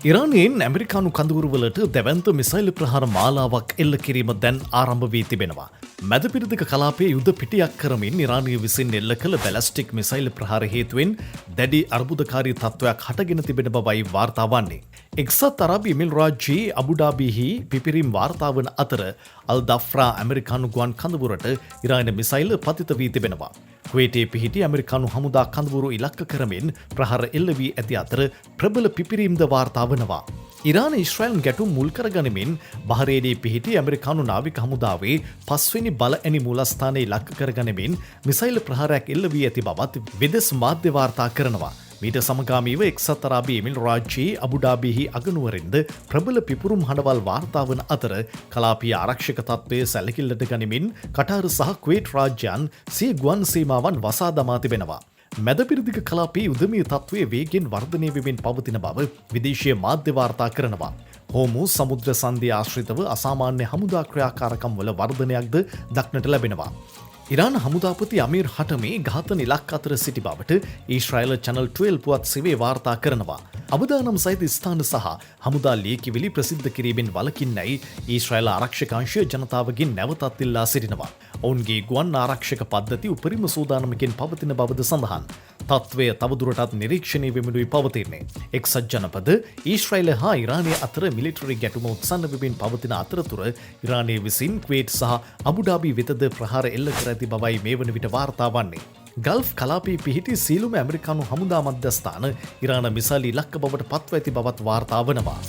ඉරානයෙන් ඇමරිකානු කඳවුරුවලට දැවන්ත මිසයිල් ප්‍රහාර මාලාවක් එල්ල කිරීම දැන් ආරම්භ වී තිබෙනවා. මැදපිරිදික කලාපයේ යුද පිටියක් කරමින් ඉරානය විසින් එල්ල කළ බැලස්ටික් මිසයිල් ප්‍රහාර හේතුවෙන් දැඩි අර්බුදකාරී තත්ත්වයක් හටගෙන තිබෙන බවයි වාර්තා වන්නේ. එක්සත් අරාබි එමිරාජ්‍යයේ අබුඩාබිහි පිපිරීම් වාර්තා වන අතර අල් දෆ්රා ඇමරිකානු ගුවන් කඳවුරට ඉරාන මිසයිල් පතිත වී තිබෙනවා. කුවේටයේ පිහිටි ඇමරිකානු හමුදා කඳවුරු ඉලක්ක කරමින් ප්‍රහාර එල්ල වී ඇති අතර ප්‍රබල පිපිරීම්ද වාර්තා වනවා. ඉරාන ඊශ්‍රායල් ගැටුම් මුල් කරගනිමින් බහරේනයේ පිහිටි ඇමරිකානු නාවික හමුදාවේ 5 වෙනි බල ඇණි මූලස්ථානය ඉලක්ක කරගනිමින් මිසයිල් ප්‍රහාරයක් එල්ල වී ඇති බවත් විදෙස් මාධ්‍ය වාර්තා කරනවා. මීට සමගාමීව එක්සත් අරාබි එමිරාජ්‍යයේ අබුඩාබිහි අගනුවරින්ද ප්‍රබල පිපුරුම් හඬවල් වාර්තා වන අතර කලාපීය ආරක්ෂක තත්ත්වය සැලකිල්ලට ගනිමින් කටාර සහ කුවේට් රාජ්‍යයන් සිය ගුවන් සීමාවන් වසා දමා තිබෙනවා. මැදපිරිදික කලාපයේ උදමීය තත්ත්වයේ වේගෙන් වර්ධනය වෙමින් පවතින බව විදේශීය මාධ්‍ය වාර්තා කරනවා. හෝමුස් සමුද්‍ර සන්ධිය ආශ්‍රිතව අසාමාන්‍ය හමුදා ක්‍රියාකාරකම් වල වර්ධනයක්ද දක්නට ලැබෙනවා. ඉරාන හමුදාපති අමීර් හටමේ ඝාතන ඉලක්ක අතර සිටි බවට ඊශ්‍රායල චැනල් 12 පුවත් සේවය වාර්තා කරනවා. අවදානම් සහිත ස්ථාන සහ හමුදා ලියකියවිලි ප්‍රසිද්ධ කිරීමෙන් වළකින්නයි ඊශ්‍රායල ආරක්ෂක අංශය ජනතාවගෙන් නැවතත් ඉල්ලා සිටිනවා. ඔවුන්ගේ ගුවන් ආරක්ෂක පද්ධති උපරිම සූදානමකින් පවතින බවද සඳහන්. තත්ත්වය තවදුරටත් නිරීක්ෂණය වෙමිනුයි පවතින්නේ. එක්සත් ජනපද ඊශ්‍රායල හා ඉරානය අතර මිලිටරි ගැටුම උත්සන්න වෙමින් පවතින අතරතුර ඉරානය විසින් කුවේට් සහ අබුඩාබි වෙතද ප්‍රහාර එල්ල කර ඇති බවයි මේ වන විට වාර්තා වන්නේ. ගල්ෆ් කලාපයේ පිහිටි සීලුම ඇමරිකානු හමුදා මධ්‍යස්ථාන ඉරාන මිසයිල් ඉලක්ක බවට පත්ව ඇති බවත් වාර්තා වනවා.